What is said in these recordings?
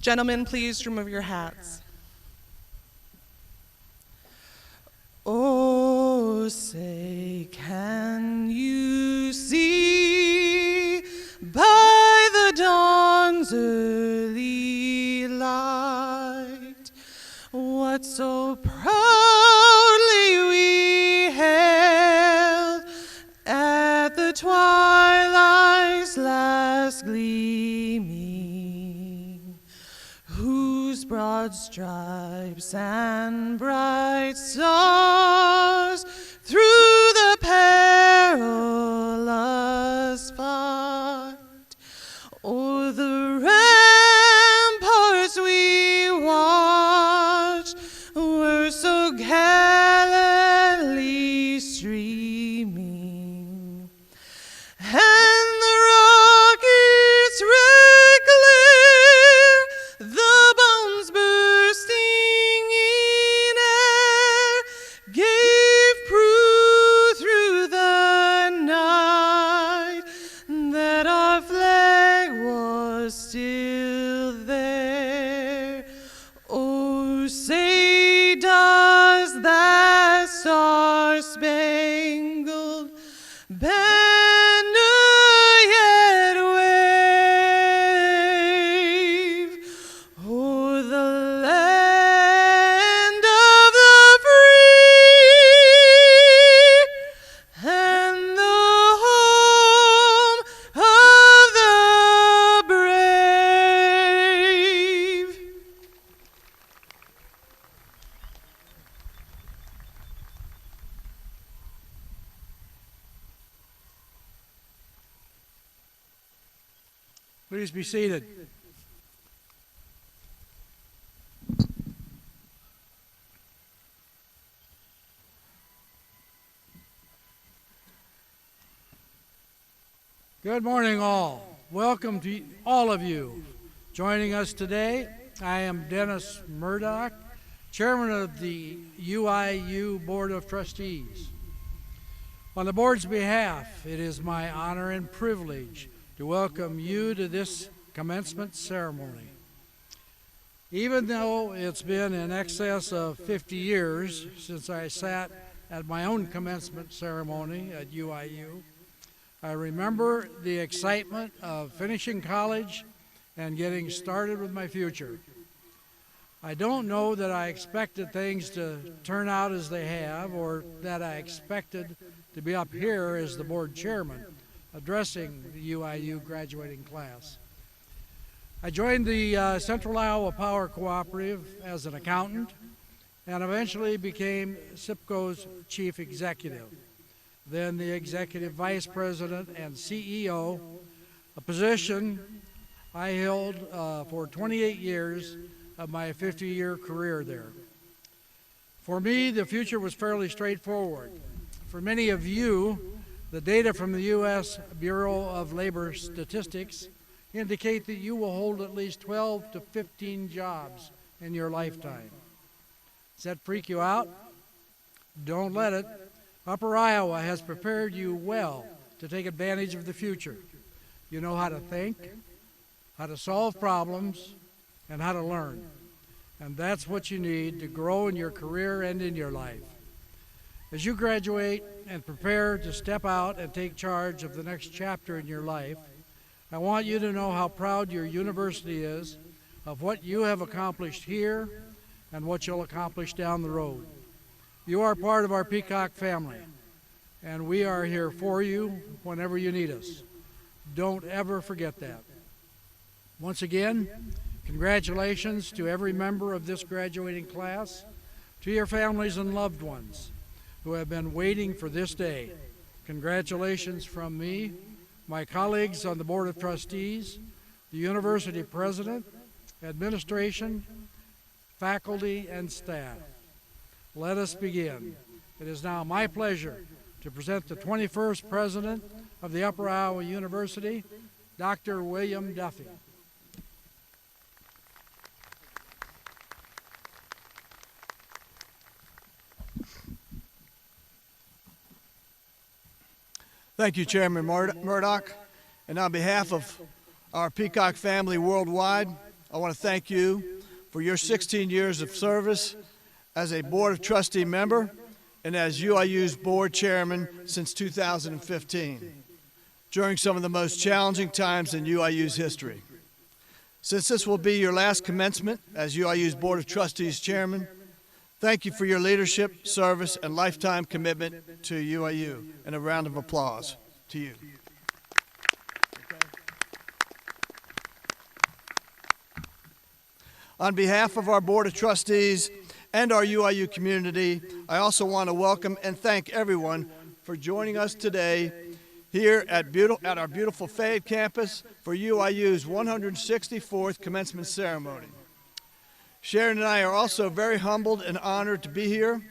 Gentlemen, please remove your hats. Oh, say, can you see by the dawn's early light what so proudly we hailed at the twilight's last gleaming, whose broad stripes and bright stars through the perilous fight o'er the ramparts we watched were so gallantly streaming, and the rockets red glare, the bombs bursting in air, gave proof through the night that our flag was still there. Oh, say does that star-spangled banner yet wave o'er the land of the free and the home of the brave? Please be seated. Good morning, all. Welcome to all of you joining us today. I am Dennis Murdoch, Chairman of the UIU Board of Trustees. On the board's behalf, it is my honor and privilege to welcome you to this commencement ceremony. Even though it's been in excess of 50 years since I sat at my own commencement ceremony at UIU, I remember the excitement of finishing college and getting started with my future. I don't know that I expected things to turn out as they have, or that I expected to be up here as the board chairman addressing the UIU graduating class. I joined the Central Iowa Power Cooperative as an accountant and eventually became SIPCO's chief executive, then the executive vice president and CEO, a position I held for 28 years of my 50-year career there. For me, the future was fairly straightforward. For many of you, the data from the U.S. Bureau of Labor Statistics indicate that you will hold at least 12 to 15 jobs in your lifetime. Does that freak you out? Don't let it. Upper Iowa has prepared you well to take advantage of the future. You know how to think, how to solve problems, and how to learn. And that's what you need to grow in your career and in your life. As you graduate and prepare to step out and take charge of the next chapter in your life, I want you to know how proud your university is of what you have accomplished here and what you'll accomplish down the road. You are part of our Peacock family, and we are here for you whenever you need us. Don't ever forget that. Once again, congratulations to every member of this graduating class, to your families and loved ones who have been waiting for this day. Congratulations from me, my colleagues on the Board of Trustees, the university president, administration, faculty, and staff. Let us begin. It is now my pleasure to present the 21st president of the Upper Iowa University, Dr. William Duffy. Thank you, Chairman Murdoch. And on behalf of our Peacock family worldwide, I I want to thank you for your 16 years of service as a Board of Trustee member and as UIU's Board Chairman since 2015, during some of the most challenging times in UIU's history. Since this will be your last commencement as UIU's Board of Trustees Chairman, thank you for your leadership, service, and lifetime commitment to UIU. And a round of applause to you. On behalf of our Board of Trustees and our UIU community, I also want to welcome and thank everyone for joining us today here at our beautiful Fayette campus for UIU's 164th commencement ceremony. Sharon and I are also very humbled and honored to be here.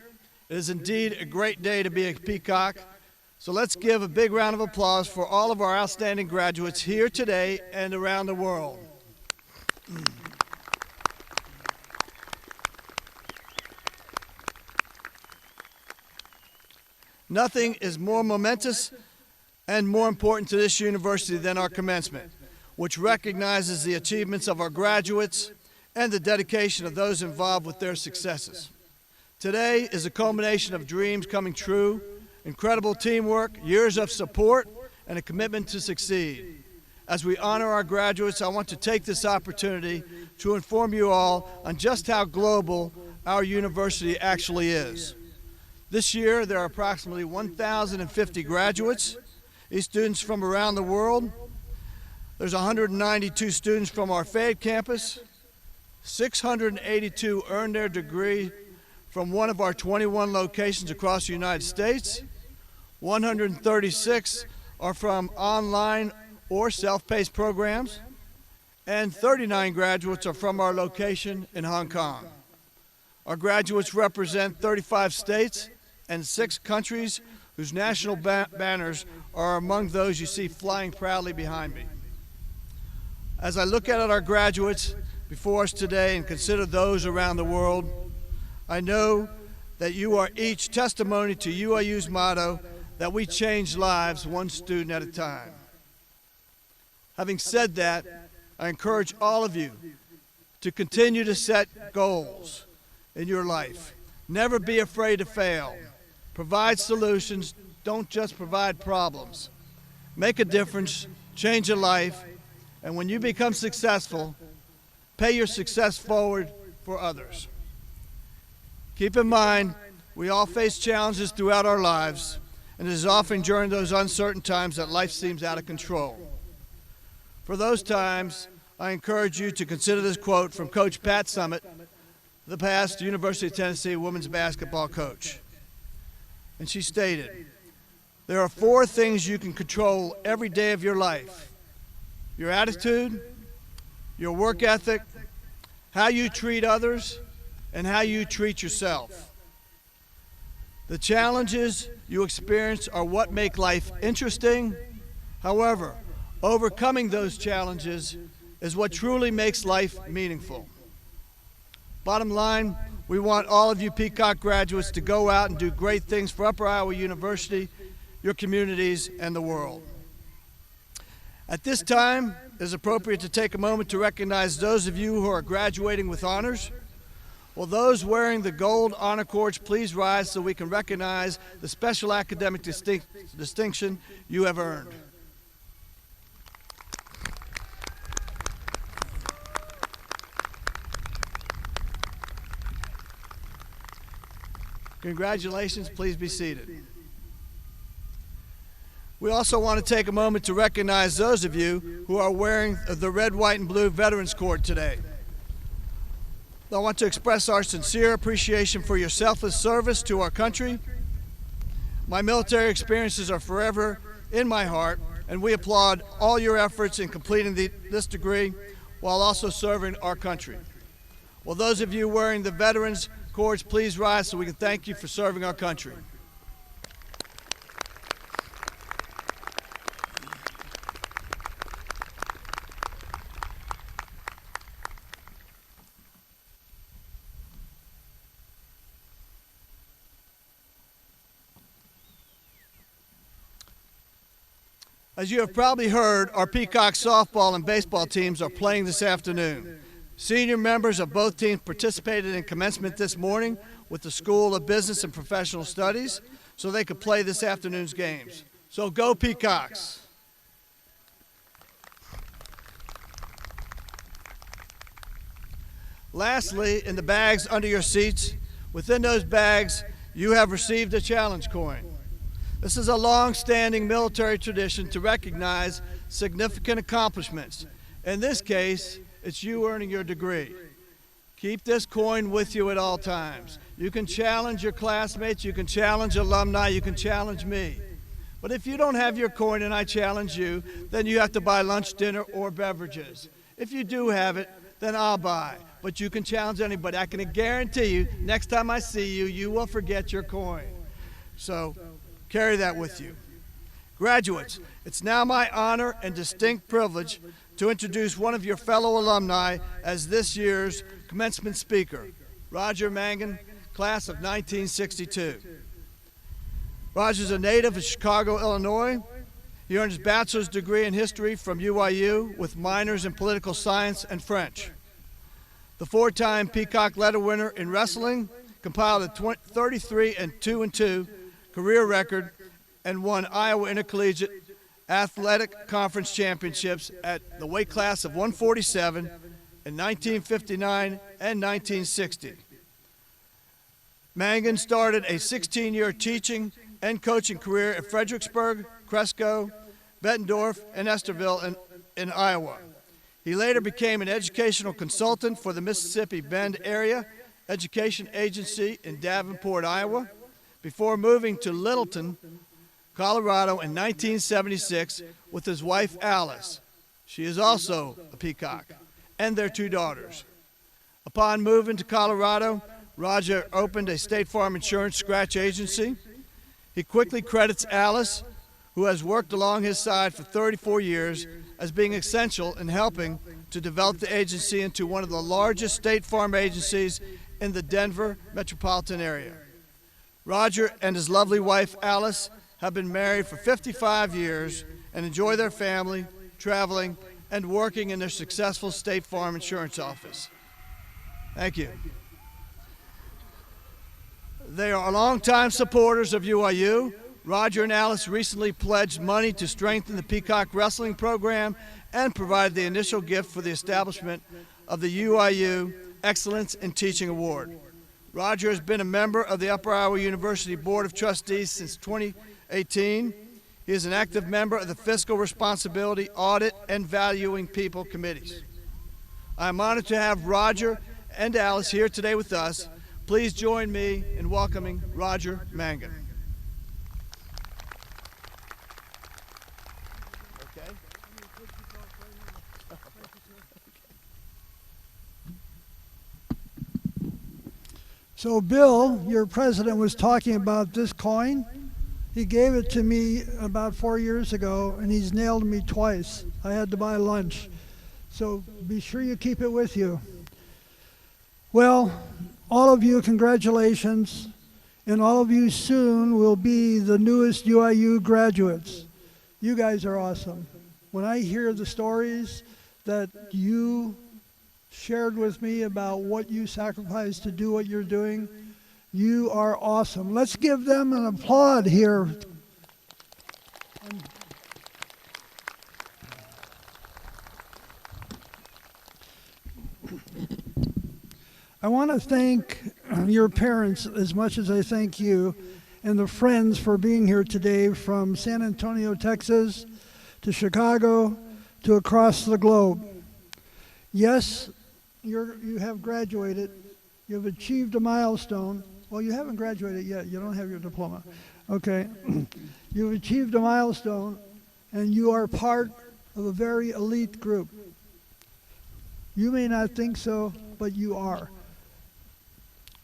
It is indeed a great day to be a Peacock. So let's give a big round of applause for all of our outstanding graduates here today and around the world. Nothing is more momentous and more important to this university than our commencement, which recognizes the achievements of our graduates and the dedication of those involved with their successes. Today is a culmination of dreams coming true, incredible teamwork, years of support, and a commitment to succeed. As we honor our graduates, I want to take this opportunity to inform you all on just how global our university actually is. This year, there are approximately 1,050 graduates, these students from around the world. There's 192 students from our Fayette campus. 682 earned their degree from one of our 21 locations across the United States. 136 are from online or self-paced programs, and 39 graduates are from our location in Hong Kong. Our graduates represent 35 states and 6 countries whose national banners are among those you see flying proudly behind me. As I look at our graduates before us today and consider those around the world, I know that you are each testimony to UIU's motto that we change lives one student at a time. Having said that, I encourage all of you to continue to set goals in your life. Never be afraid to fail. Provide solutions, don't just provide problems. Make a difference, change a life, and when you become successful, pay your success forward for others. Keep in mind, we all face challenges throughout our lives, and it is often during those uncertain times that life seems out of control. For those times, I encourage you to consider this quote from Coach Pat Summitt, the past University of Tennessee women's basketball coach. And she stated, "There are 4 things you can control every day of your life: your attitude, your work ethic, how you treat others, and how you treat yourself. The challenges you experience are what make life interesting. However, overcoming those challenges is what truly makes life meaningful." Bottom line, we want all of you Peacock graduates to go out and do great things for Upper Iowa University, your communities, and the world. At this time, it is appropriate to take a moment to recognize those of you who are graduating with honors. Will those wearing the gold honor cords please rise so we can recognize the special academic distinction you have earned. Congratulations, please be seated. We also want to take a moment to recognize those of you who are wearing the red, white, and blue Veterans Cord today. I want to express our sincere appreciation for your selfless service to our country. My military experiences are forever in my heart, and we applaud all your efforts in completing this degree while also serving our country. Will those of you wearing the Veterans Cords please rise so we can thank you for serving our country. As you have probably heard, our Peacock softball and baseball teams are playing this afternoon. Senior members of both teams participated in commencement this morning with the School of Business and Professional Studies so they could play this afternoon's games. So go Peacocks! Lastly, in the bags under your seats, within those bags, you have received a challenge coin. This is a long-standing military tradition to recognize significant accomplishments. In this case, it's you earning your degree. Keep this coin with you at all times. You can challenge your classmates, you can challenge alumni, you can challenge me. But if you don't have your coin and I challenge you, then you have to buy lunch, dinner, or beverages. If you do have it, then I'll buy. But you can challenge anybody. I can guarantee you, next time I see you, you will forget your coin. So carry that with you. Graduates, it's now my honor and distinct privilege to introduce one of your fellow alumni as this year's commencement speaker, Roger Mangan, class of 1962. Roger's a native of Chicago, Illinois. He earned his bachelor's degree in history from UIU with minors in political science and French. The four-time Peacock Letter winner in wrestling, compiled a 33-2 career record, and won Iowa Intercollegiate Athletic Conference Championships at the weight class of 147 in 1959 and 1960. Mangan started a 16-year teaching and coaching career at Fredericksburg, Cresco, Bettendorf, and Esterville in Iowa. He later became an educational consultant for the Mississippi Bend Area Education Agency in Davenport, Iowa, before moving to Littleton, Colorado in 1976 with his wife Alice. She is also a Peacock, and their two daughters. Upon moving to Colorado, Roger opened a State Farm Insurance scratch agency. He quickly credits Alice, who has worked along his side for 34 years, as being essential in helping to develop the agency into one of the largest State Farm agencies in the Denver metropolitan area. Roger and his lovely wife, Alice, have been married for 55 years and enjoy their family, traveling, and working in their successful State Farm insurance office. Thank you. They are longtime supporters of UIU. Roger and Alice recently pledged money to strengthen the Peacock Wrestling program and provided the initial gift for the establishment of the UIU Excellence in Teaching Award. Roger has been a member of the Upper Iowa University Board of Trustees since 2018. He is an active member of the Fiscal Responsibility, Audit, and Valuing People committees. I am honored to have Roger and Alice here today with us. Please join me in welcoming Roger Mangan. So Bill, your president, was talking about this coin. He gave it to me about 4 years ago, and he's nailed me twice. I had to buy lunch. So be sure you keep it with you. Well, all of you, congratulations. And all of you soon will be the newest UIU graduates. You guys are awesome. When I hear the stories that you shared with me about what you sacrificed to do what you're doing, you are awesome. Let's give them an applaud here. I want to thank your parents as much as I thank you, and the friends for being here today from San Antonio, Texas, to Chicago, to across the globe. Yes, you have graduated. You've achieved a milestone. Well, you haven't graduated yet. You don't have your diploma. Okay. You've achieved a milestone, and you are part of a very elite group. You may not think so, but you are.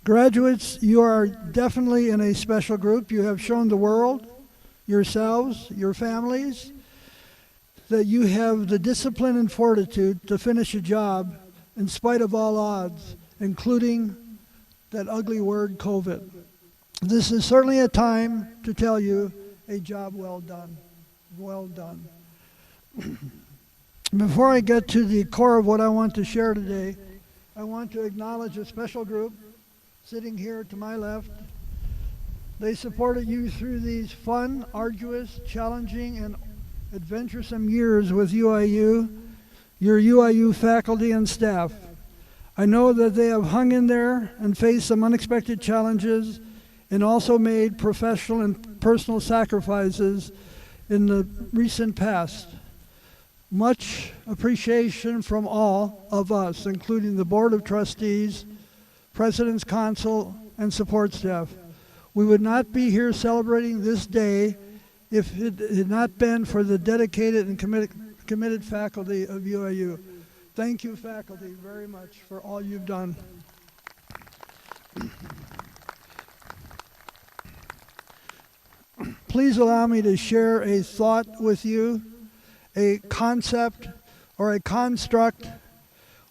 Graduates, you are definitely in a special group. You have shown the world, yourselves, your families, that you have the discipline and fortitude to finish a job in spite of all odds, including that ugly word, COVID. This is certainly a time to tell you a job well done. Well done. Before I get to the core of what I want to share today, I want to acknowledge a special group sitting here to my left. They supported you through these fun, arduous, challenging, and adventuresome years with UIU, your UIU faculty and staff. I know that they have hung in there and faced some unexpected challenges and also made professional and personal sacrifices in the recent past. Much appreciation from all of us, including the Board of Trustees, President's Council, and support staff. We would not be here celebrating this day if it had not been for the dedicated and committed faculty of UIU. Thank you, faculty, very much for all you've done. Please allow me to share a thought with you, a concept or a construct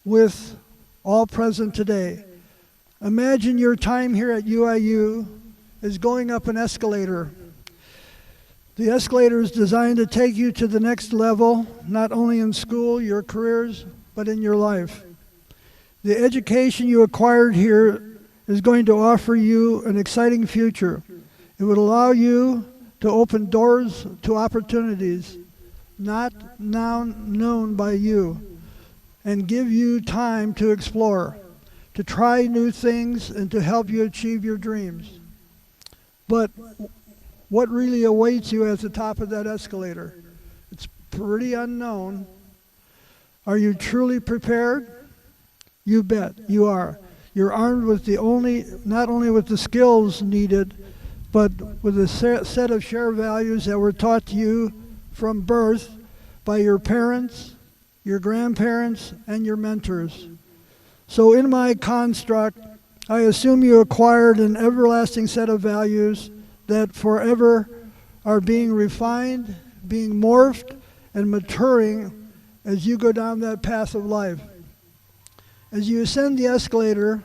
with all present today. Imagine your time here at UIU is going up an escalator. The escalator is designed to take you to the next level, not only in school, your careers, but in your life. The education you acquired here is going to offer you an exciting future. It would allow you to open doors to opportunities not now known by you, and give you time to explore, to try new things, and to help you achieve your dreams. But what really awaits you at the top of that escalator? It's pretty unknown. Are you truly prepared? You bet you are. You're armed with not only with the skills needed, but with a set of shared values that were taught to you from birth by your parents, your grandparents, and your mentors. So in my construct, I assume you acquired an everlasting set of values that forever are being refined, being morphed, and maturing as you go down that path of life. As you ascend the escalator,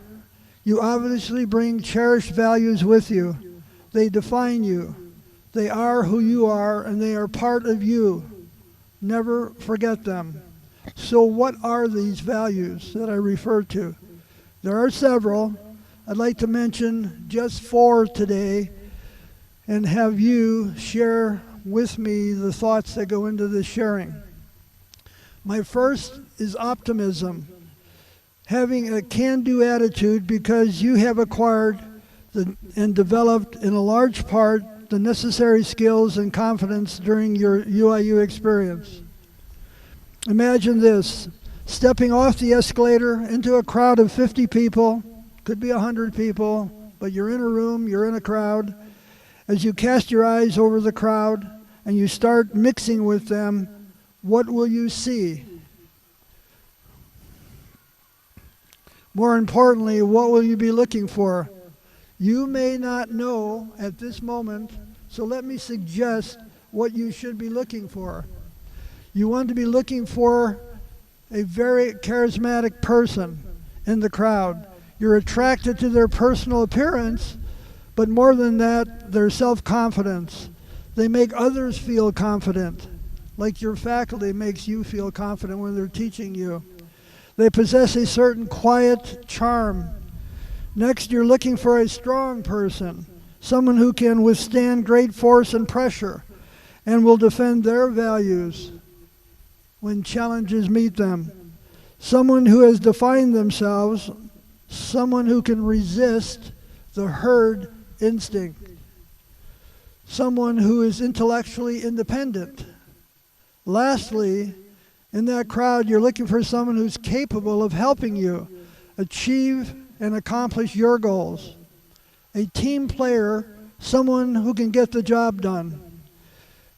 you obviously bring cherished values with you. They define you. They are who you are, and they are part of you. Never forget them. So what are these values that I refer to? There are several. I'd like to mention just 4 today and have you share with me the thoughts that go into this sharing. My first is optimism. Having a can-do attitude because you have acquired and developed in a large part the necessary skills and confidence during your UIU experience. Imagine this, stepping off the escalator into a crowd of 50 people, could be 100 people, but you're in a room, you're in a crowd. As you cast your eyes over the crowd and you start mixing with them, what will you see? More importantly, what will you be looking for? You may not know at this moment, so let me suggest what you should be looking for. You want to be looking for a very charismatic person in the crowd. You're attracted to their personal appearance, but more than that, their self-confidence. They make others feel confident, like your faculty makes you feel confident when they're teaching you. They possess a certain quiet charm. Next, you're looking for a strong person, someone who can withstand great force and pressure and will defend their values when challenges meet them. Someone who has defined themselves, someone who can resist the herd instinct. Someone who is intellectually independent. Lastly, in that crowd, you're looking for someone who's capable of helping you achieve and accomplish your goals. A team player, someone who can get the job done.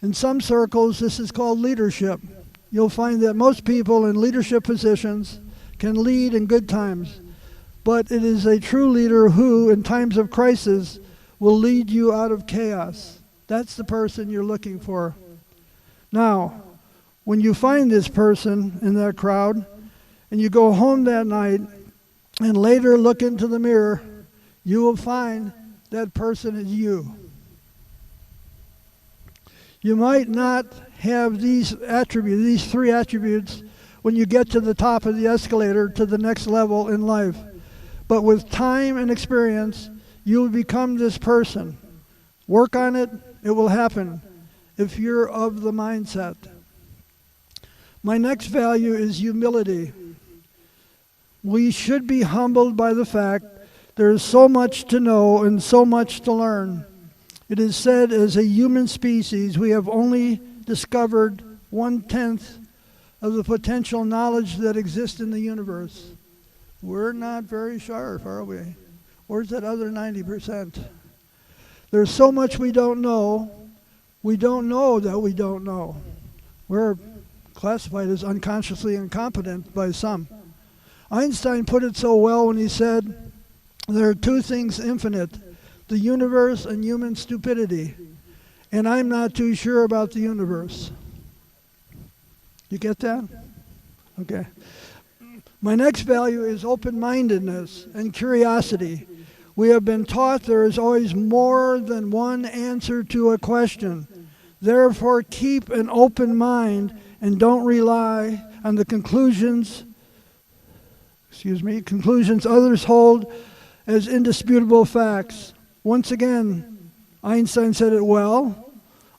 In some circles, this is called leadership. You'll find that most people in leadership positions can lead in good times, but it is a true leader who, in times of crisis, will lead you out of chaos. That's the person you're looking for. Now, when you find this person in that crowd, and you go home that night, and later look into the mirror, you will find that person is you. You might not have these 3 attributes when you get to the top of the escalator to the next level in life. But with time and experience, you will become this person. Work on it, it will happen if you're of the mindset. My next value is humility. We should be humbled by the fact there is so much to know and so much to learn. It is said, as a human species, we have only discovered 1/10 of the potential knowledge that exists in the universe. We're not very sharp, are we? Where's that other 90%? There's so much we don't know. We don't know that we don't know. We're classified as unconsciously incompetent by some. Einstein put it so well when he said, there are two things infinite, the universe and human stupidity. And I'm not too sure about the universe. You get that? Okay. My next value is open-mindedness and curiosity. We have been taught there is always more than one answer to a question. Therefore, keep an open mind and don't rely on the conclusions others hold as indisputable facts. Once again, Einstein said it well,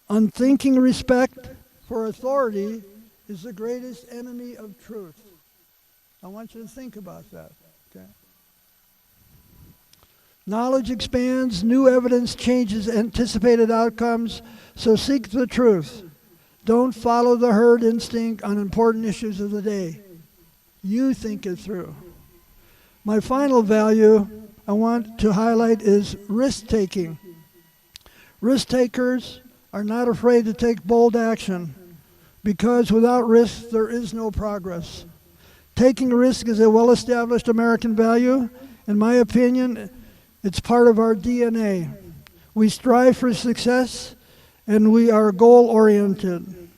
unthinking respect for authority is the greatest enemy of truth. I want you to think about that. Okay? Knowledge expands, new evidence changes anticipated outcomes, so seek the truth. Don't follow the herd instinct on important issues of the day. You think it through. My final value I want to highlight is risk-taking. Risk-takers are not afraid to take bold action because without risk there is no progress. Taking risk is a well-established American value. In my opinion, it's part of our DNA. We strive for success and we are goal-oriented.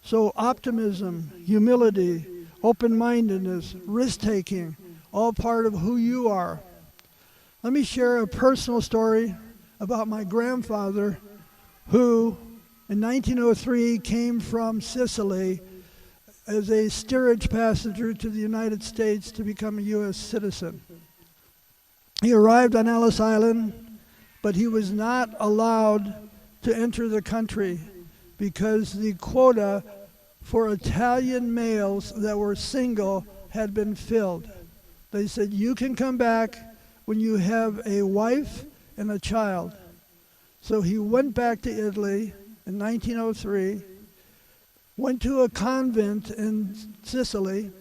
So optimism, humility, open-mindedness, risk-taking, all part of who you are. Let me share a personal story about my grandfather who in 1903 came from Sicily as a steerage passenger to the United States to become a U.S. citizen. He arrived on Ellis Island, but he was not allowed to enter the country because the quota for Italian males that were single had been filled. They said, you can come back when you have a wife and a child. So he went back to Italy in 1903, went to a convent in Sicily,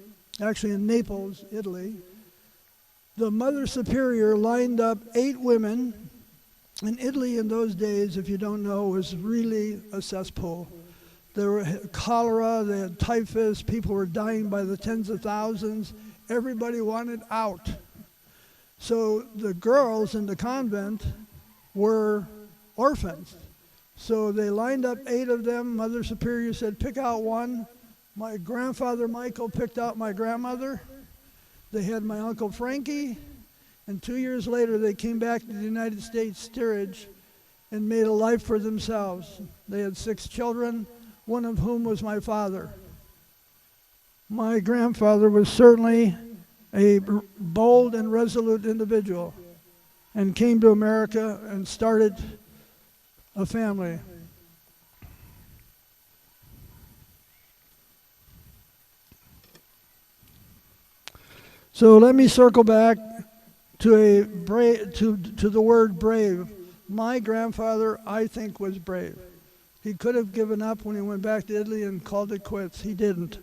actually in Naples, Italy. The Mother Superior lined up 8 women. In Italy in those days, if you don't know, was really a cesspool. There were cholera, they had typhus, people were dying by the tens of thousands. Everybody wanted out. So the girls in the convent were orphans. So they lined up 8 of them. Mother Superior said, pick out one. My grandfather Michael picked out my grandmother. They had my Uncle Frankie. And 2 years later, they came back to the United States steerage and made a life for themselves. They had 6 children, one of whom was my father. My grandfather was certainly a bold and resolute individual and came to America and started a family. So let me circle back to the word brave. My grandfather, I think, was brave. He could have given up when he went back to Italy and called it quits. He didn't.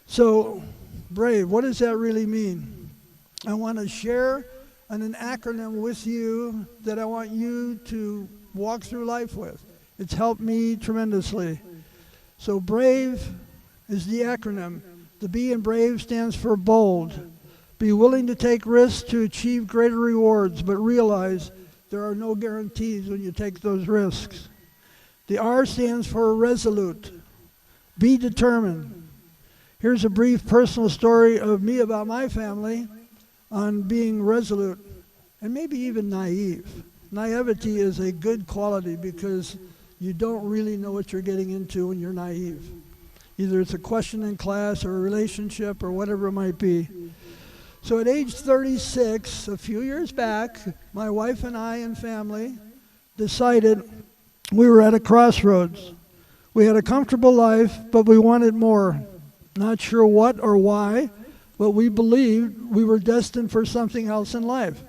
So, brave, what does that really mean? I want to share an acronym with you that I want you to walk through life with. It's helped me tremendously. So brave is the acronym. The B in brave stands for bold. Be willing to take risks to achieve greater rewards, but realize there are no guarantees when you take those risks. The R stands for resolute. Be determined. Here's a brief personal story of me about my family on being resolute and maybe even naive. Naivety is a good quality because you don't really know what you're getting into when you're naive. Either it's a question in class or a relationship or whatever it might be. So at age 36, a few years back, my wife and I and family decided we were at a crossroads. We had a comfortable life, but we wanted more. Not sure what or why, but we believed we were destined for something else in life.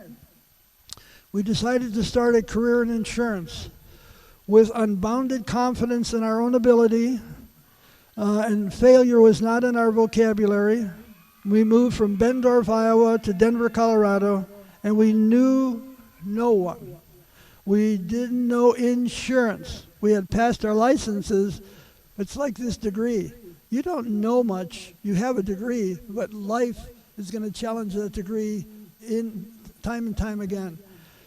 We decided to start a career in insurance with unbounded confidence in our own ability, and failure was not in our vocabulary. We moved from Bendorf, Iowa to Denver, Colorado, and we knew no one. We didn't know insurance. We had passed our licenses. It's like this degree. You don't know much. You have a degree, but life is going to challenge that degree in time and time again.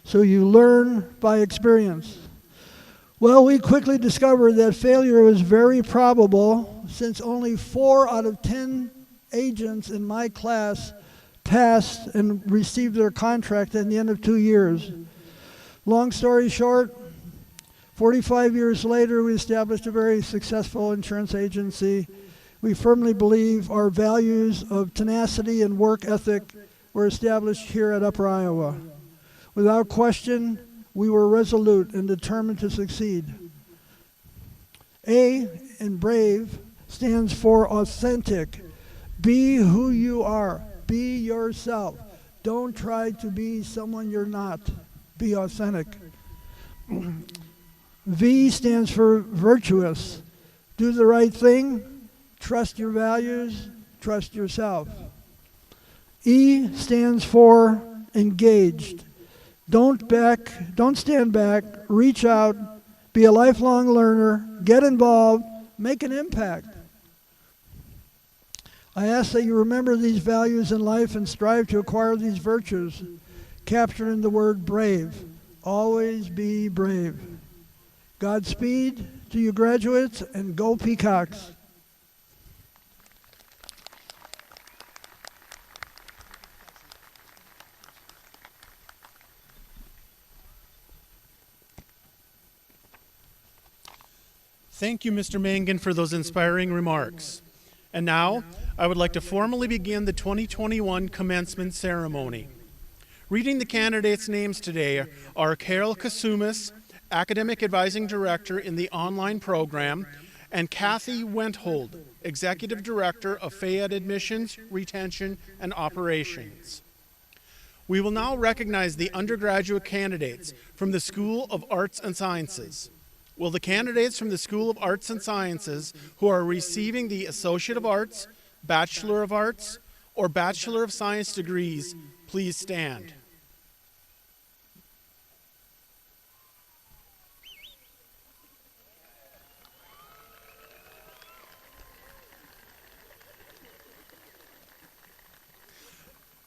So you learn by experience. Well, we quickly discovered that failure was very probable since only 4 out of 10 agents in my class passed and received their contract at the end of 2 years. Long story short, 45 years later, we established a very successful insurance agency. We firmly believe our values of tenacity and work ethic were established here at Upper Iowa. Without question, we were resolute and determined to succeed. A in BRAVE stands for authentic. Be who you are. Be yourself. Don't try to be someone you're not. Be authentic. V stands for virtuous. Do the right thing. Trust your values. Trust yourself. E stands for engaged. Don't stand back, reach out, be a lifelong learner, get involved, make an impact. I ask that you remember these values in life and strive to acquire these virtues, captured in the word brave. Always be brave. Godspeed to you graduates, and go Peacocks. Thank you, Mr. Mangan, for those inspiring remarks. And now, I would like to formally begin the 2021 commencement ceremony. Reading the candidates' names today are Carol Kasumis, Academic Advising Director in the online program, and Kathy Wenthold, Executive Director of Fayette Admissions, Retention, and Operations. We will now recognize the undergraduate candidates from the School of Arts and Sciences. Will the candidates from the School of Arts and Sciences who are receiving the Associate of Arts, Bachelor of Arts, or Bachelor of Science degrees please stand?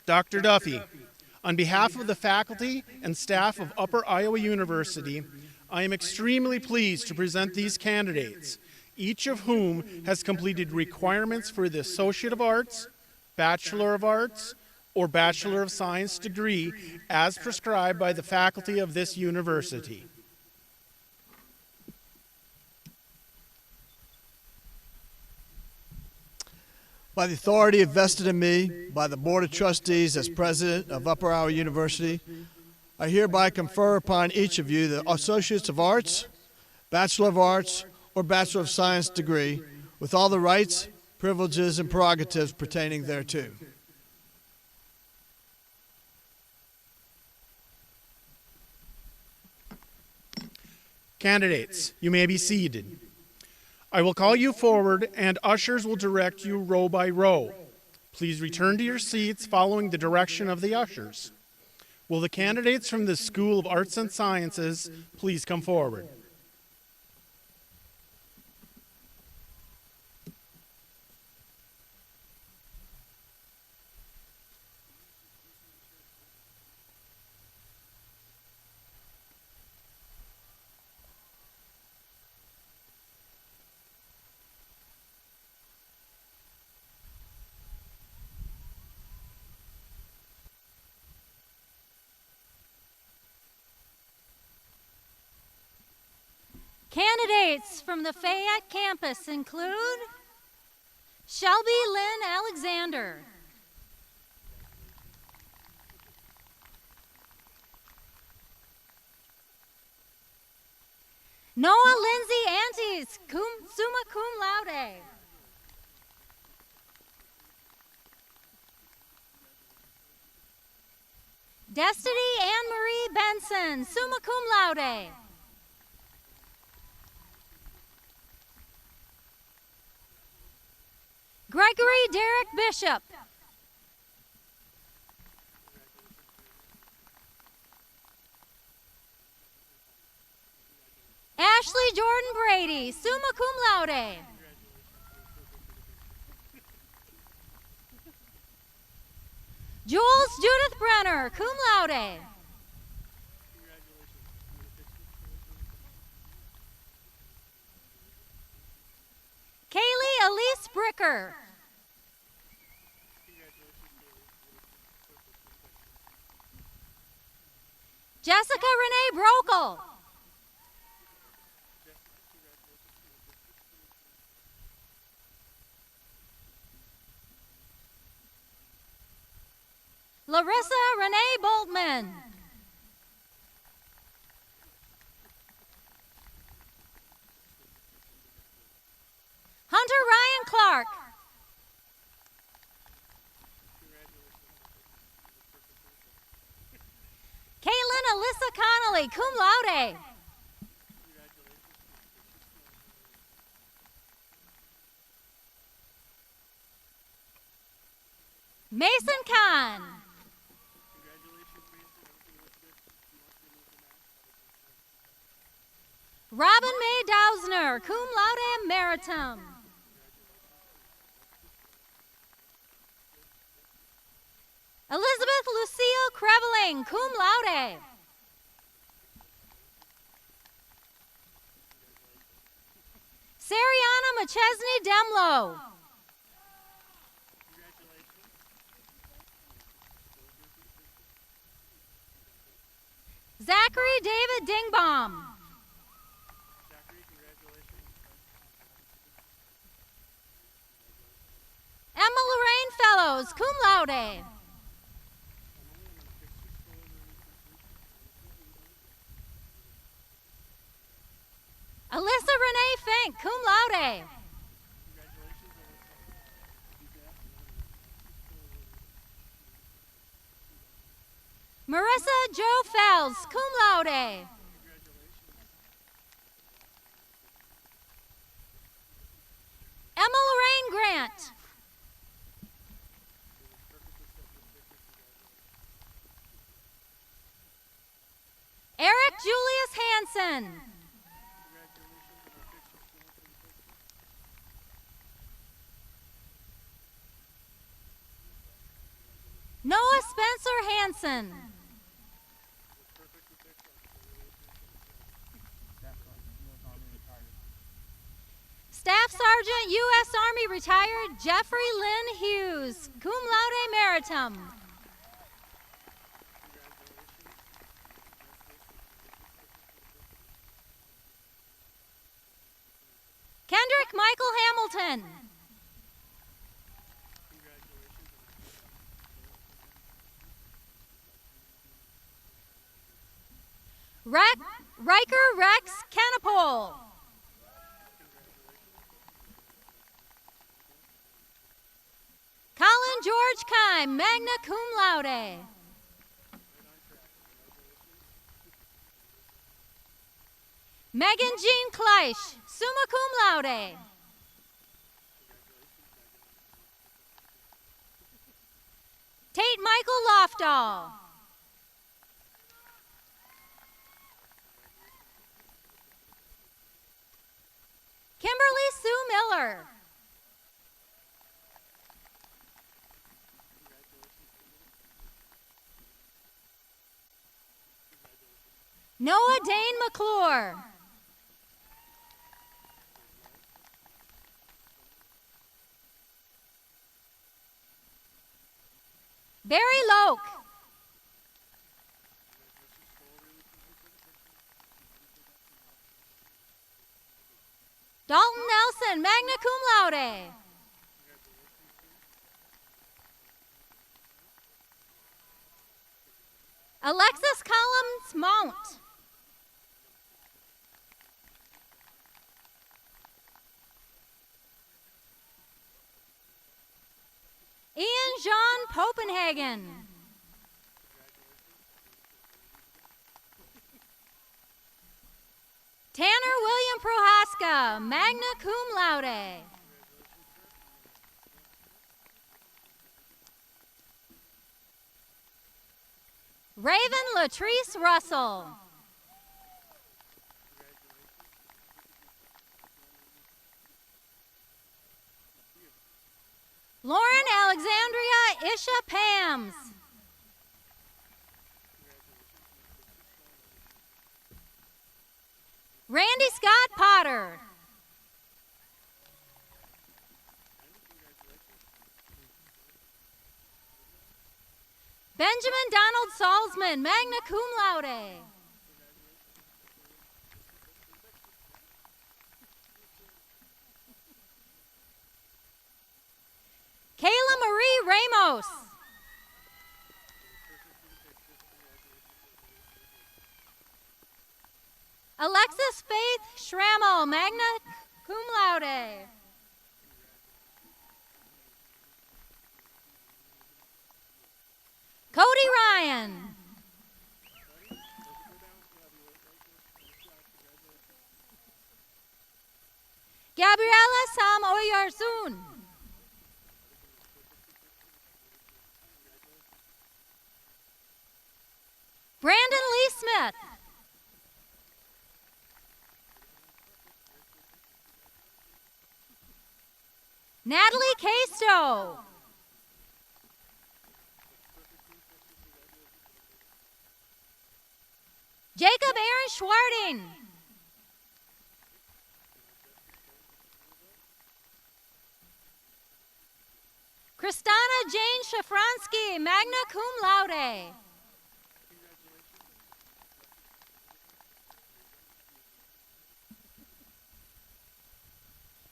Dr. Duffy, on behalf of the faculty and staff of Upper Iowa University, I am extremely pleased to present these candidates, each of whom has completed requirements for the Associate of Arts, Bachelor of Arts, or Bachelor of Science degree as prescribed by the faculty of this university. By the authority vested in me by the Board of Trustees as President of Upper Iowa University, I hereby confer upon each of you the Associates of Arts, Bachelor of Arts, or Bachelor of Science degree with all the rights, privileges, and prerogatives pertaining thereto. Candidates, you may be seated. I will call you forward and ushers will direct you row by row. Please return to your seats following the direction of the ushers. Will the candidates from the School of Arts and Sciences please come forward? Candidates from the Fayette campus include Shelby Lynn Alexander. Noah Lindsay Antes, summa cum laude. Destiny Anne Marie Benson, summa cum laude. Gregory Derek Bishop. Ashley Jordan Brady, summa cum laude. Jules Judith Brenner, cum laude. Kaylee Elise Bricker. Jessica Renee Brokel. Larissa Renee Boltman. Hunter Ryan Clark. Caitlin Alyssa Connolly, cum laude. Mason Kahn. Robin May Dausner, cum laude meritum. Elizabeth Lucille Creveling, cum laude. Sariana McChesney Demlow. Zachary David Dingbaum. Emma Lorraine Fellows, cum laude. Alyssa Renee Fink, cum laude. Marissa Jo Fells, cum laude. Emma Lorraine Grant. Eric Julius Hansen. Noah Spencer Hansen. Staff Sergeant U.S. Army retired Jeffrey Lynn Hughes, cum laude meritum. Kendrick Michael Hamilton. Riker Rex Canapole. Colin George Kime, magna cum laude. Megan Jean Kleisch, summa cum laude. Tate Michael Lofdahl. Kimberly Sue Miller. Noah Dane McClure. Barry Loke. Dalton Nelson, magna cum laude. Alexis Collins Mount. Ian Jean Popenhagen. Tanner William Prohaska, magna cum laude. Raven Latrice Russell. Lauren Alexandria Isha Pams. Randy Scott Potter. Benjamin Donald Salzman, magna cum laude. Kayla Marie Ramos. Alexis Faith Schrammel, magna cum laude. Cody Ryan. Gabriela Sam Oyarsun. Brandon Lee Smith. Natalie Casto. Jacob Aaron Schwarting. Kristana Jane Shafransky, magna cum laude.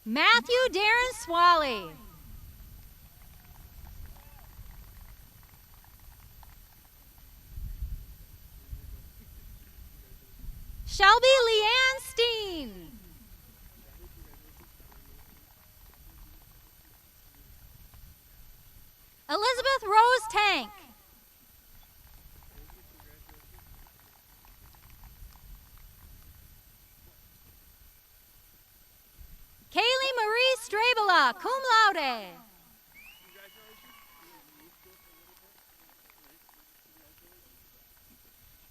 Matthew Darren Swally. Shelby Leanne Steen. Elizabeth Rose Tank. Kaylee Marie Strabela, cum laude.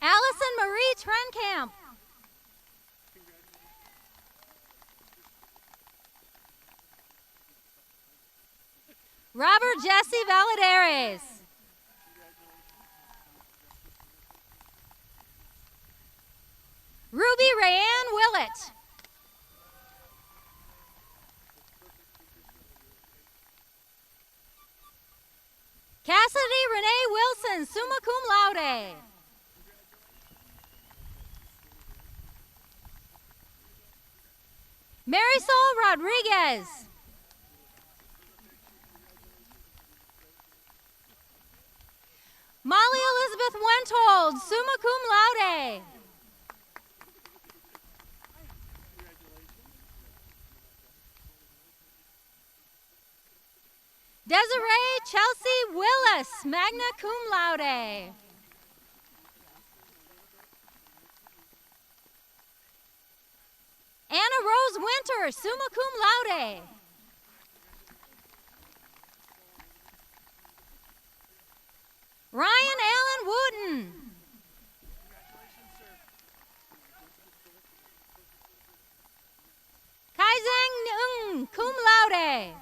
Allison Marie Trenkamp. Robert Jesse Valadares. Ruby Rayanne Willett. Cassidy Renee Wilson, summa cum laude. Marisol Rodriguez. Molly Elizabeth Wentold, summa cum laude. Desiree Chelsea Willis, magna cum laude. Anna Rose Winter, summa cum laude. Ryan Allen Wooten. Kaizang Ng, cum laude.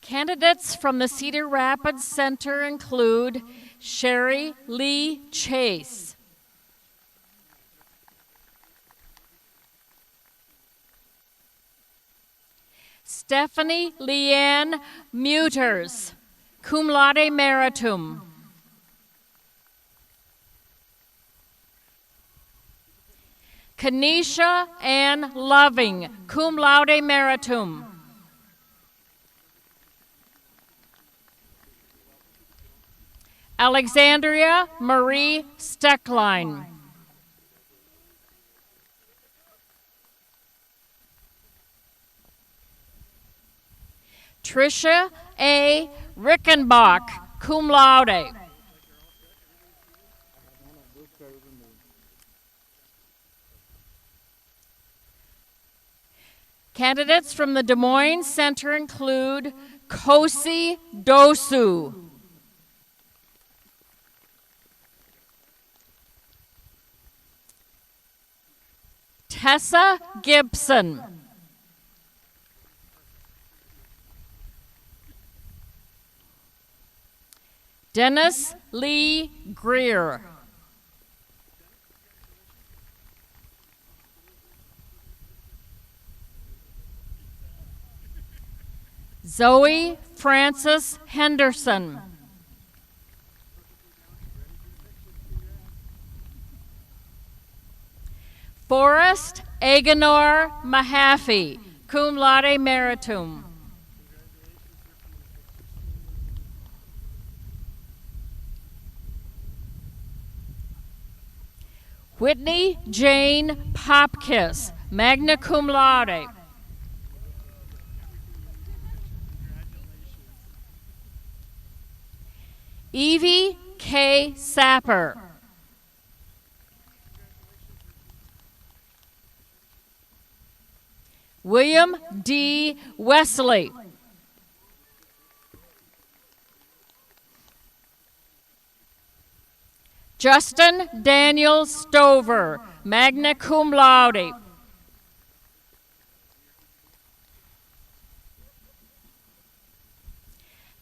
Candidates from the Cedar Rapids Center include Sherry Lee Chase, Stephanie Leanne Muters, cum laude meritum, Kanisha Ann Loving, cum laude meritum, Alexandria Marie Steckline. Tricia A. Rickenbach, cum laude. Candidates from the Des Moines Center include Kosi Dosu, Tessa Gibson, Dennis Lee Greer, Zoe Frances Henderson, Forrest Aganor Mahaffey, cum laude meritum. Whitney Jane Popkiss, magna cum laude. Evie K. Sapper. William D. Wesley. Justin Daniel Stover, magna cum laude.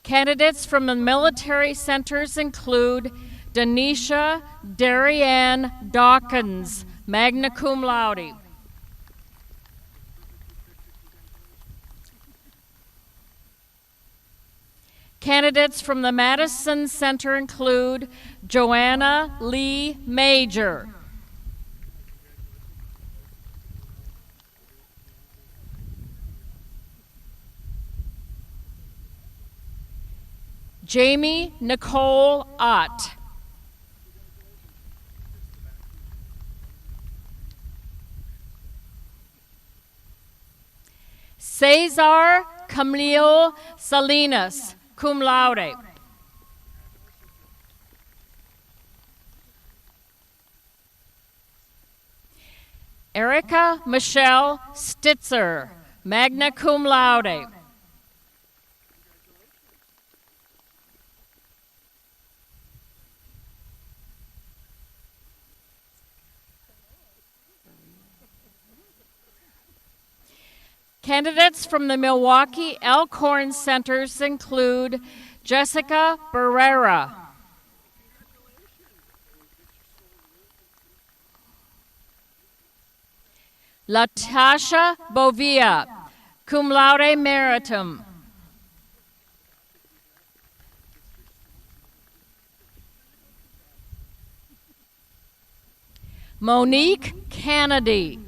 Candidates from the military centers include Denisha Darrianne Dawkins, magna cum laude. Candidates from the Madison Center include Joanna Lee Major. Jamie Nicole Ott. Cesar Camilo Salinas, cum laude. Erica Michelle Stitzer, magna cum laude. Candidates from the Milwaukee Elkhorn Centers include Jessica Barrera, Latasha Bovia, cum laude meritum, Monique Kennedy,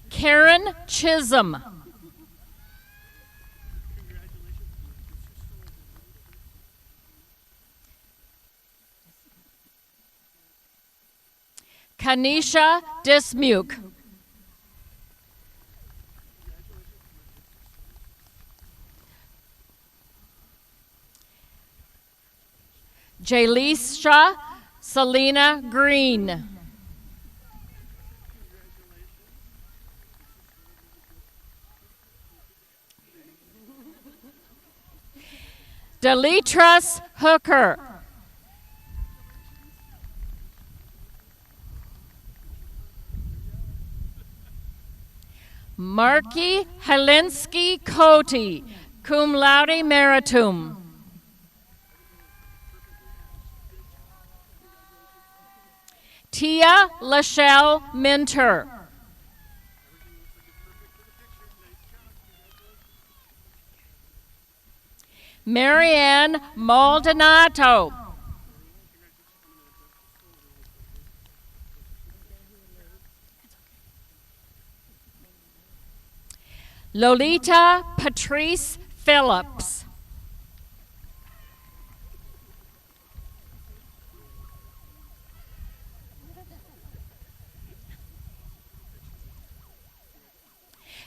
Karen Chisholm, Kanisha Dismuke, Jalisha Selena Green, Deletras Hooker, Marky Helinski Cote, cum laude meritum, Tia Lachelle Minter, Marianne Maldonado, Lolita Patrice Phillips.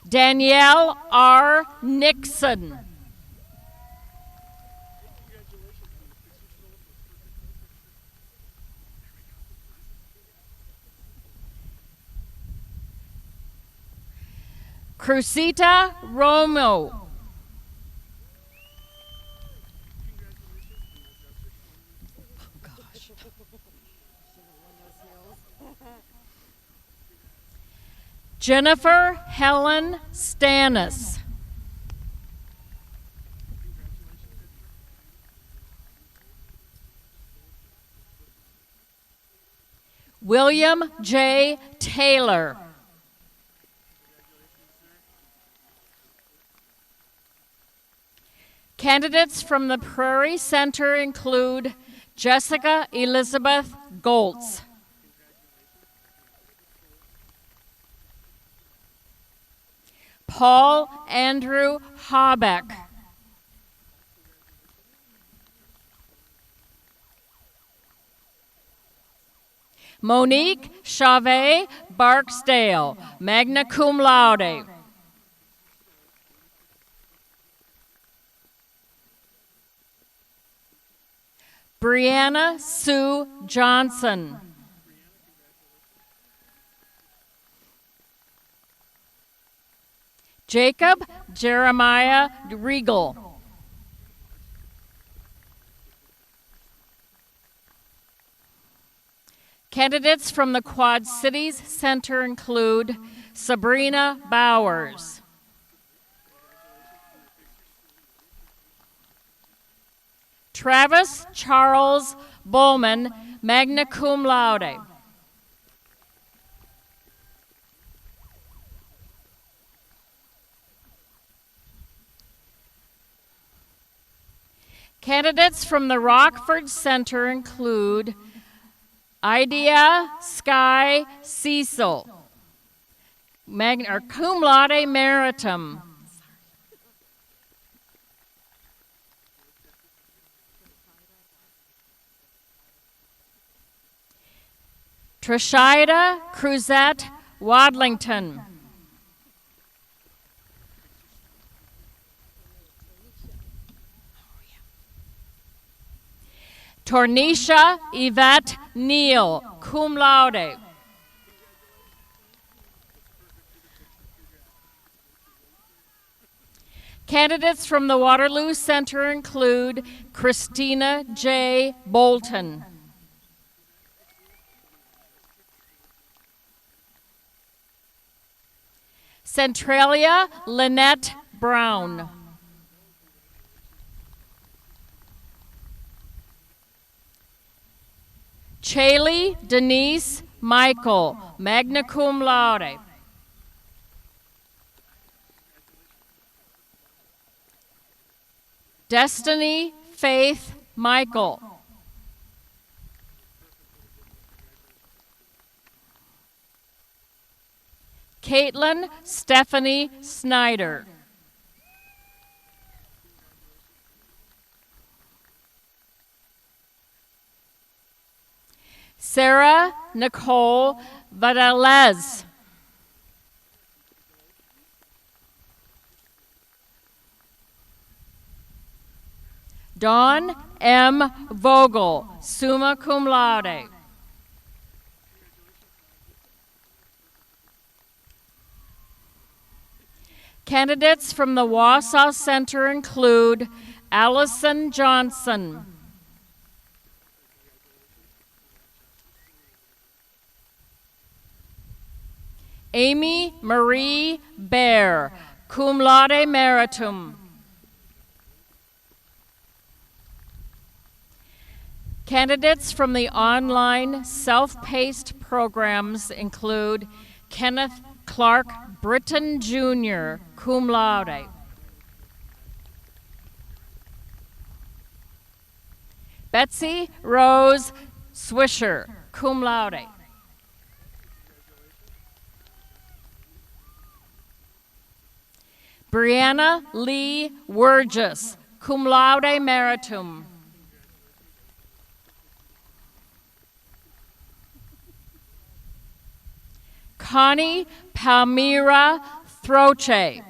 Danielle R. Nixon. Crusita Romo. Jennifer Helen Stannis. William J. Taylor. Candidates from the Prairie Center include Jessica Elizabeth Goltz. Paul Andrew Habeck. Monique Chavez Barksdale, magna cum laude. Brianna Sue Johnson. Jacob Jeremiah Regal. Candidates from the Quad Cities Center include Sabrina Bowers. Travis Charles Bowman, magna cum laude. Candidates from the Rockford Center include Idea Sky Cecil, cum laude meritum. Trishida Cruzette Wadlington. Tornisha Yvette Neal, cum laude. Candidates from the Waterloo Center include Christina J. Bolton. Centralia Lynette Brown. Chaley Denise Michael, magna cum laude. Destiny Faith Michael. Caitlin Stephanie Snyder. Sarah Nicole Vadalez. Dawn M. Vogel, summa cum laude. Candidates from the Wausau Center include Allison Johnson. Amy Marie Bear, cum laude meritum. Candidates from the online self-paced programs include Kenneth Clark Britton Jr., cum laude. Betsy Rose Swisher, cum laude. Brianna Lee Wurgis, cum laude meritum. Connie Palmira Throche.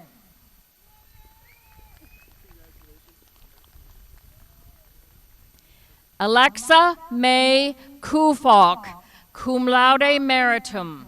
Alexa May Kufalk, cum laude meritum.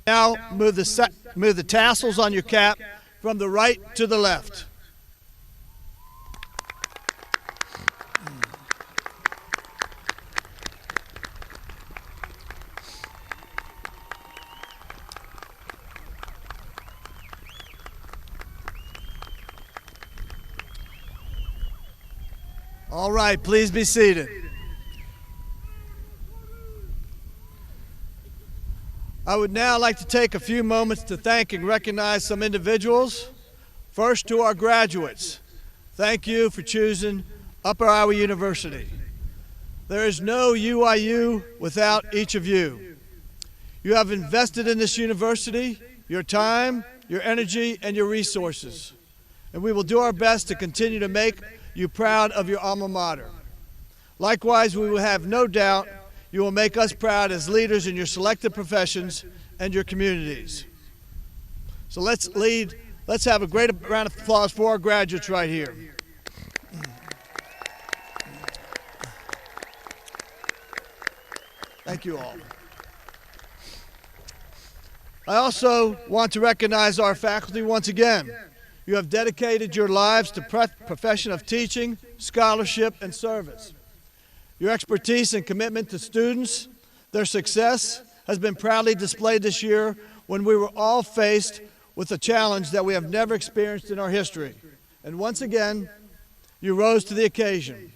Now move the tassels on your cap from the right to the left. All right, please be seated. I would now like to take a few moments to thank and recognize some individuals. First, to our graduates. Thank you for choosing Upper Iowa University. There is no UIU without each of you. You have invested in this university, your time, your energy, and your resources. And we will do our best to continue to make you proud of your alma mater. Likewise, we will have no doubt you will make us proud as leaders in your selected professions and your communities. So let's have a great round of applause for our graduates right here. Thank you all. I also want to recognize our faculty once again. You have dedicated your lives to profession of teaching, scholarship, and service. Your expertise and commitment to students, their success, has been proudly displayed this year when we were all faced with a challenge that we have never experienced in our history. And once again, you rose to the occasion.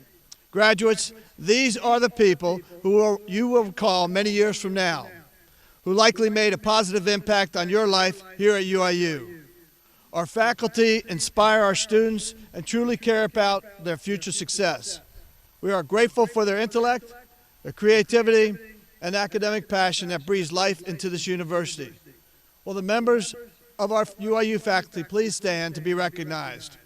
Graduates, these are the people who you will recall many years from now, who likely made a positive impact on your life here at UIU. Our faculty inspire our students and truly care about their future success. We are grateful for their intellect, their creativity, and academic passion that breathes life into this university. Will the members of our UIU faculty please stand to be recognized?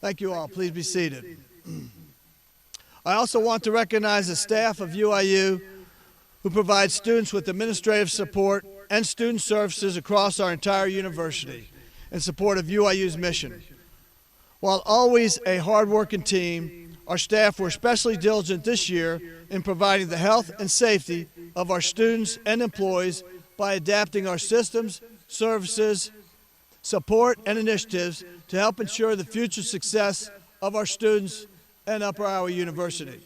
Thank you all. Please be seated. I also want to recognize the staff of UIU who provides students with administrative support and student services across our entire university in support of UIU's mission. While always a hard-working team, our staff were especially diligent this year in providing the health and safety of our students and employees by adapting our systems, services, support, and initiatives to help ensure the future success of our students and Upper Iowa University.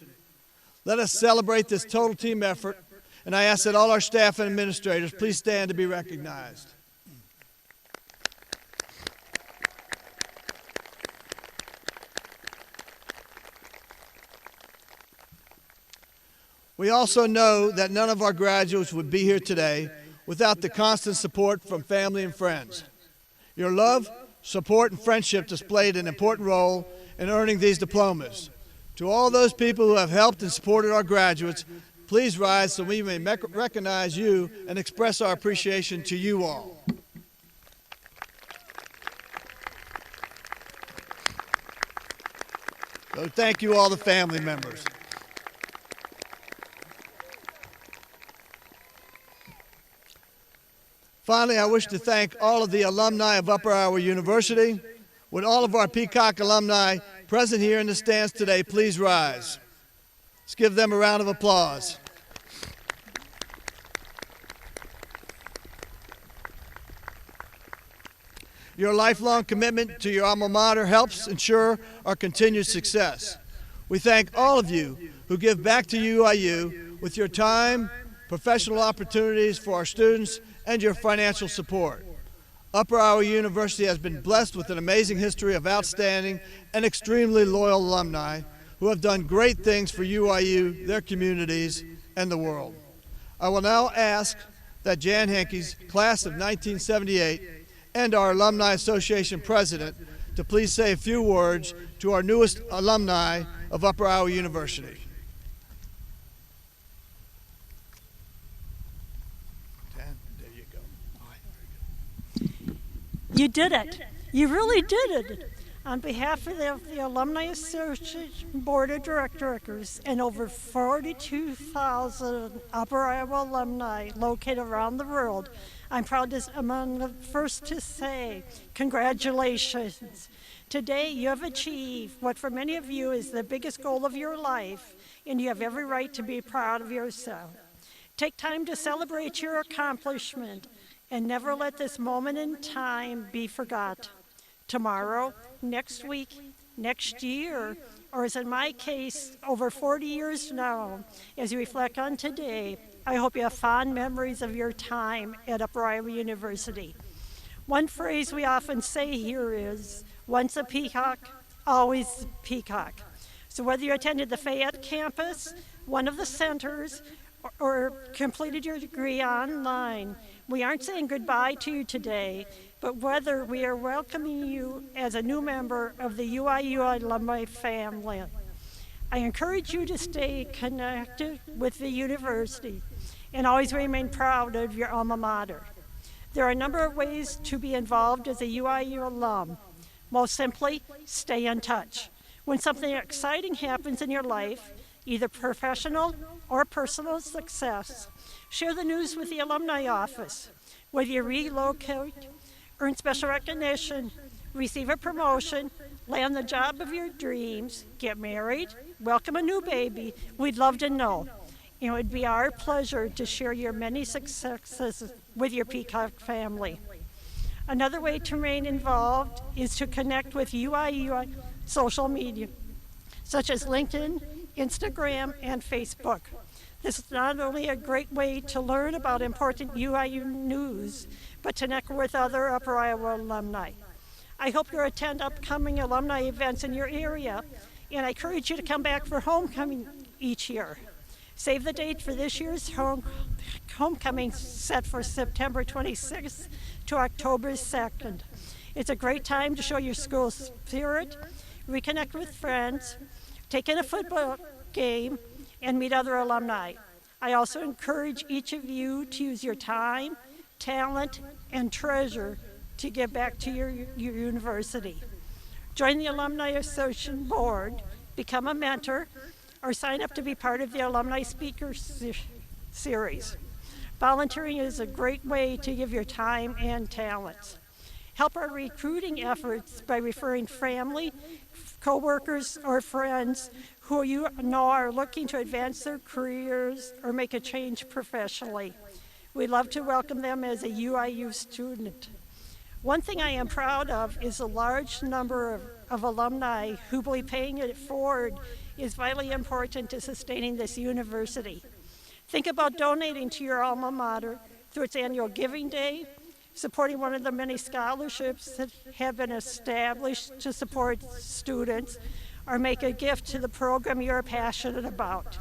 Let us celebrate this total team effort, and I ask that all our staff and administrators please stand to be recognized. We also know that none of our graduates would be here today without the constant support from family and friends. Your love, support, and friendship displayed an important role in earning these diplomas. To all those people who have helped and supported our graduates, please rise so we may recognize you and express our appreciation to you all. So thank you all the family members. Finally, I wish to thank all of the alumni of Upper Iowa University. Would all of our Peacock alumni present here in the stands today please rise? Let's give them a round of applause. Your lifelong commitment to your alma mater helps ensure our continued success. We thank all of you who give back to UIU with your time, professional opportunities for our students, and your financial support. Upper Iowa University has been blessed with an amazing history of outstanding and extremely loyal alumni who have done great things for UIU, their communities, and the world. I will now ask that Jan Henke's class of 1978 and our Alumni Association president to please say a few words to our newest alumni of Upper Iowa University. There you go. All right, very good. You did it. You really did it. On behalf of the Alumni Association Board of Directors and over 42,000 Upper Iowa alumni located around the world, I'm proud to among the first to say congratulations. Today you have achieved what for many of you is the biggest goal of your life, and you have every right to be proud of yourself. Take time to celebrate your accomplishment and never let this moment in time be forgot. Tomorrow, next week, next year, or as in my case, over 40 years now, as you reflect on today, I hope you have fond memories of your time at Upper Iowa University. One phrase we often say here is, once a peacock, always a peacock. So whether you attended the Fayette campus, one of the centers, or completed your degree online, we aren't saying goodbye to you today, but whether we are welcoming you as a new member of the UIU alumni family. I encourage you to stay connected with the university and always remain proud of your alma mater. There are a number of ways to be involved as a UIU alum. Most simply, stay in touch. When something exciting happens in your life, either professional or personal success, share the news with the alumni office. Whether you relocate, earn special recognition, receive a promotion, land the job of your dreams, get married, welcome a new baby, we'd love to know. It would be our pleasure to share your many successes with your Peacock family. Another way to remain involved is to connect with UIU social media, such as LinkedIn, Instagram, and Facebook. This is not only a great way to learn about important UIU news, but to connect with other Upper Iowa alumni. I hope you'll attend upcoming alumni events in your area, and I encourage you to come back for homecoming each year. Save the date for this year's homecoming set for September 26th to October 2nd. It's a great time to show your school spirit, reconnect with friends, take in a football game, and meet other alumni. I also encourage each of you to use your time, talent, and treasure to give back to your university. Join the Alumni Association Board, become a mentor, or sign up to be part of the Alumni Speaker Series. Volunteering is a great way to give your time and talents. Help our recruiting efforts by referring family, coworkers, or friends who you know are looking to advance their careers or make a change professionally. We'd love to welcome them as a UIU student. One thing I am proud of is a large number of alumni who believe paying it forward is vitally important to sustaining this university. Think about donating to your alma mater through its annual Giving Day, supporting one of the many scholarships that have been established to support students, or make a gift to the program you're passionate about.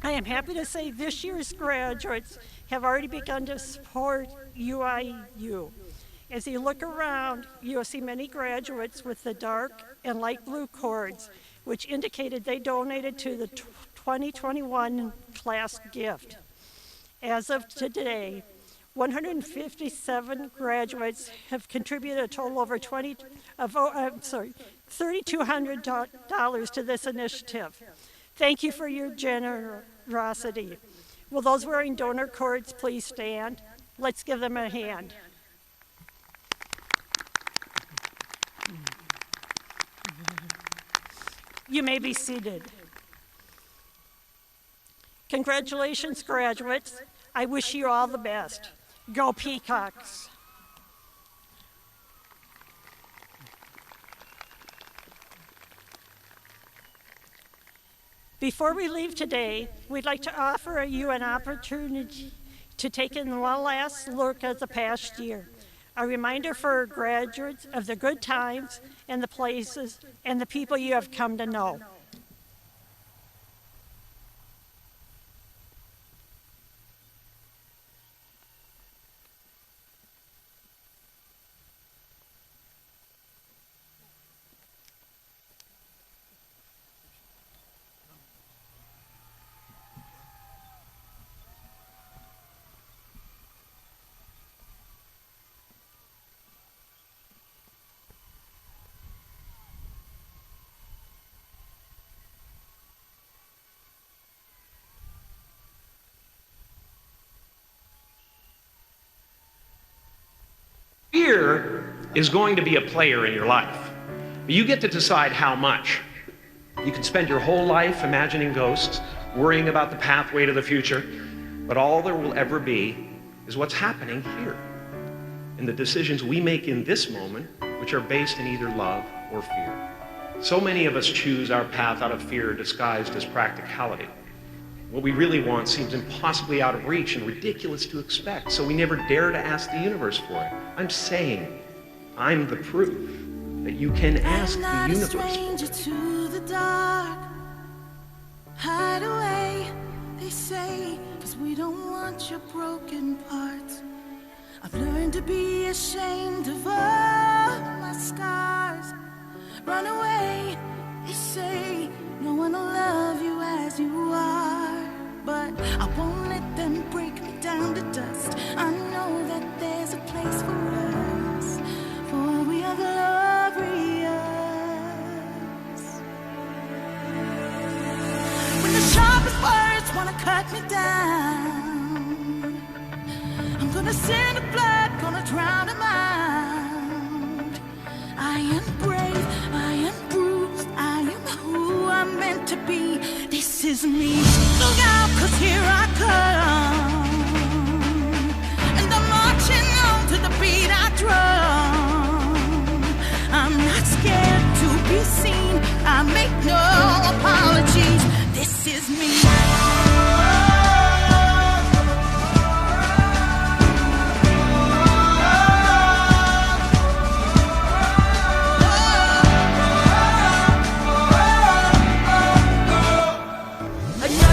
I am happy to say this year's graduates have already begun to support UIU. As you look around, you'll see many graduates with the dark and light blue cords, which indicated they donated to the 2021 class gift. As of today, 157 graduates have contributed a total over $3,200 to this initiative. Thank you for your generosity. Will those wearing donor cords please stand? Let's give them a hand. You may be seated. Congratulations, graduates. I wish you all the best. Go Peacocks. Before we leave today, we'd like to offer you an opportunity to take in one last look at the past year. A reminder for graduates of the good times and the places and the people you have come to know. Fear is going to be a player in your life. You get to decide how much. You can spend your whole life imagining ghosts, worrying about the pathway to the future, but all there will ever be is what's happening here, and the decisions we make in this moment, which are based in either love or fear. So many of us choose our path out of fear disguised as practicality. What we really want seems impossibly out of reach and ridiculous to expect, so we never dare to ask the universe for it. I'm saying, I'm the proof that you can ask the universe for it. I'm not a stranger to the dark. Hide away, they say, 'cause we don't want your broken parts. I've learned to be ashamed of all my scars. Run away, they say, no one will love you as you are. But I won't let them break me down to dust. I know that there's a place for us, for we are glorious. When the sharpest words wanna cut me down, I'm gonna send the blood, gonna drown them out. I am brave, I am bruised, I am who I'm meant to be. This is me. Look out, 'cause here I come, and I'm marching on to the beat I drum. I'm not scared to be seen, I make no apologies. This is me. Another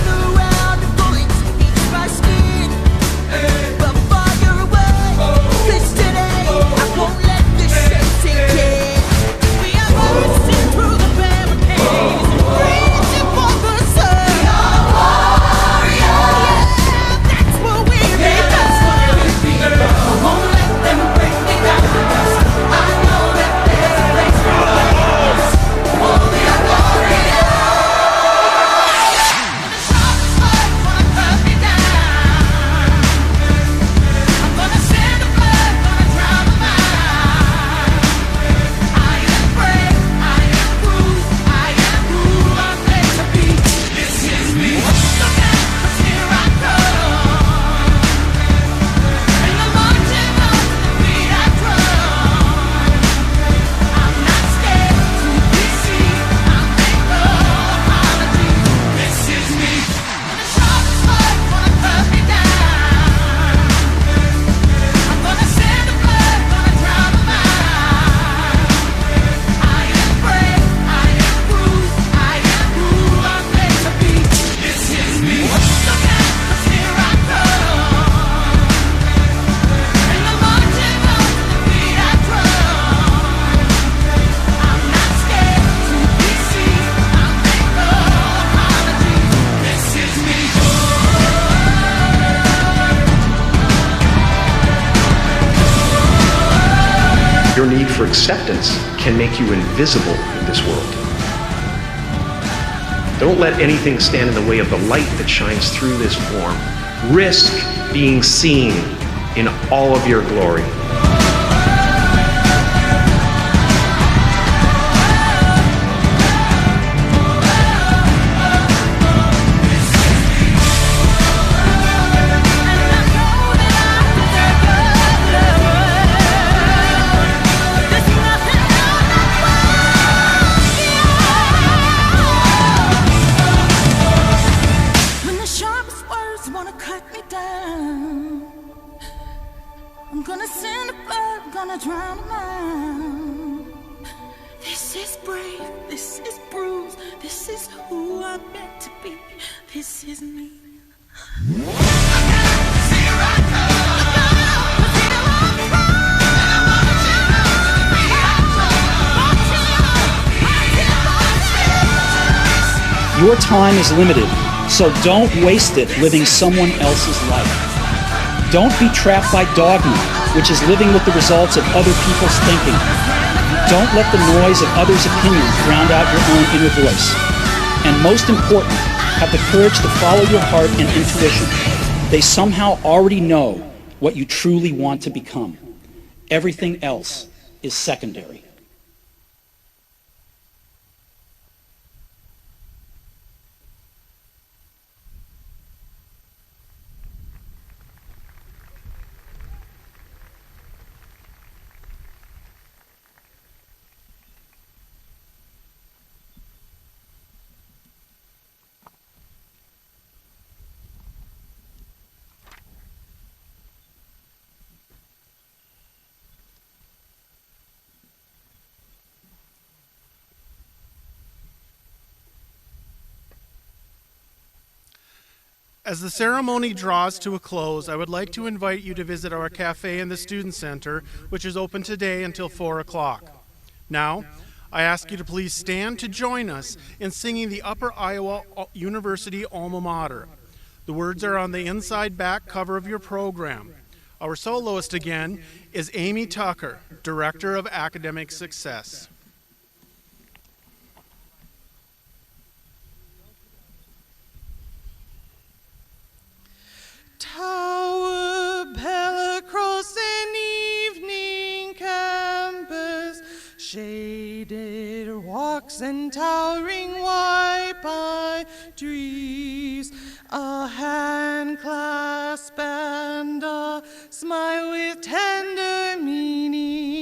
acceptance can make you invisible in this world. Don't let anything stand in the way of the light that shines through this form. Risk being seen in all of your glory. I'm gonna send the blood, gonna drown them out. This is brave, this is bruised, this is who I'm meant to be, this is me. Your time is limited, so don't waste it living someone else's life. Don't be trapped by dogma, which is living with the results of other people's thinking. Don't let the noise of others' opinions drown out your own inner voice. And most important, have the courage to follow your heart and intuition. They somehow already know what you truly want to become. Everything else is secondary. As the ceremony draws to a close, I would like to invite you to visit our cafe in the Student Center, which is open today until 4 o'clock. Now, I ask you to please stand to join us in singing the Upper Iowa University Alma Mater. The words are on the inside back cover of your program. Our soloist again is Amy Tucker, Director of Academic Success. Tower bell across an evening campus, shaded walks and towering white pine trees, a hand clasp and a smile with tender meaning.